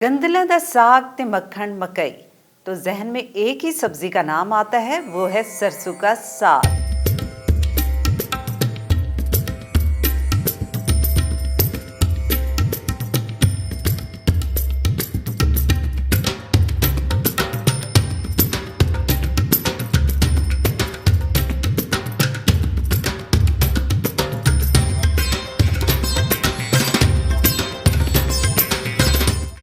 गंदला दा साग ते मक्खन मकई तो जहन में एक ही सब्जी का नाम आता है, वो है सरसों का साग।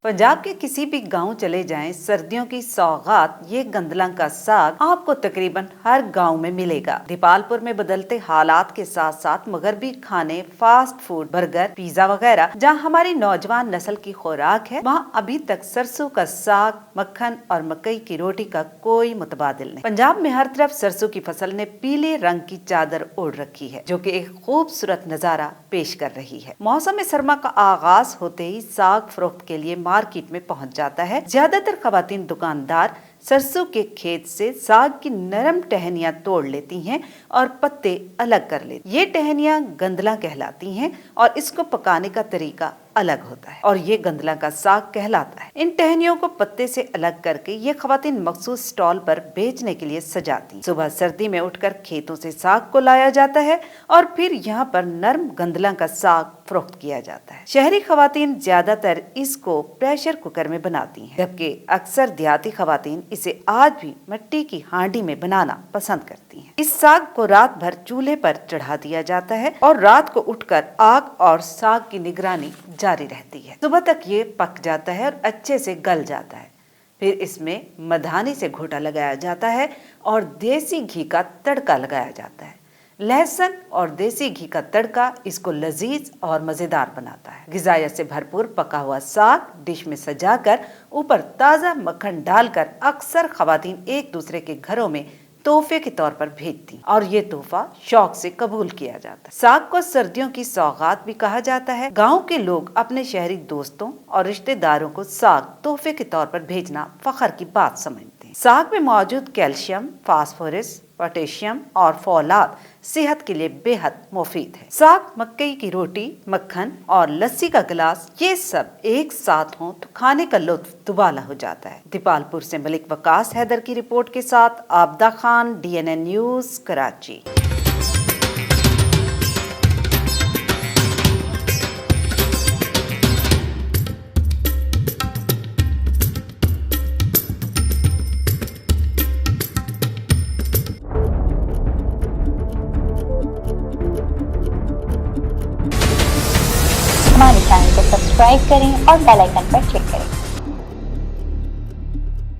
पंजाब के किसी भी गांव चले जाएं, सर्दियों की सौगात ये गंदला का साग आपको तकरीबन हर गांव में मिलेगा। दीपालपुर में बदलते हालात के साथ साथ मगरबी खाने, फास्ट फूड, बर्गर, पिज्जा वगैरह जहां हमारी नौजवान नस्ल की खुराक है, वहां अभी तक सरसों का साग, मक्खन और मकई की रोटी का कोई मुतबादिल नहीं। पंजाब में हर तरफ सरसों की फसल ने पीले रंग की चादर ओढ़ रखी है, जो कि एक खूबसूरत नजारा पेश कर रही है। मौसम सरमा का आगाज होते ही साग फरोख्त के लिए मार्केट में पहुंच जाता है। ज्यादातर खवातीन दुकानदार सरसों के खेत से साग की नरम टहनियां तोड़ लेती हैं और पत्ते अलग कर लेती। ये टहनियां गंदला कहलाती हैं और इसको पकाने का तरीका अलग होता है और ये गंदला का साग कहलाता है। इन टहनियों को पत्ते से अलग करके ये खवातीन मखसूस स्टॉल पर बेचने के लिए सजाती। सुबह सर्दी में उठकर खेतों से साग को लाया जाता है और फिर यहाँ पर नरम गंदला का साग फरोख्त किया जाता है। शहरी खवातीन ज्यादातर इसको प्रेशर कुकर में बनाती हैं, जबकि अक्सर देहाती खवातीन इसे आज भी मिट्टी की हांडी में बनाना पसंद करती हैं। इस साग को रात भर चूल्हे पर चढ़ा दिया जाता है और रात को उठकर आग और साग की निगरानी जारी रहती है। सुबह तक ये पक जाता है और अच्छे से गल जाता है। फिर इसमें मधानी से घोटा लगाया जाता है और देसी घी का तड़का लगाया जाता है। लहसुन और देसी घी का तड़का इसको लजीज और मजेदार बनाता है। गिजायत से भरपूर पका हुआ साग डिश में सजाकर ऊपर ताज़ा मक्खन डालकर अक्सर खवातीन एक दूसरे के घरों में तोहफे के तौर पर भेजती और ये तोहफा शौक से कबूल किया जाता है। साग को सर्दियों की सौगात भी कहा जाता है। गांव के लोग अपने शहरी दोस्तों और रिश्तेदारों को साग तोहफे के तौर पर भेजना फख्र की बात समझते हैं। साग में मौजूद कैल्शियम, फास्फोरस, पोटेशियम और फौलाद सेहत के लिए बेहद मुफीद है। साग, मकई की रोटी, मक्खन और लस्सी का गिलास, ये सब एक साथ हों तो खाने का लुत्फ दुबाला हो जाता है। दीपालपुर से मलिक वकास हैदर की रिपोर्ट के साथ आबदा खान, DNN न्यूज, कराची। हमारे चैनल को सब्सक्राइब करें और बेल आइकन पर क्लिक करें।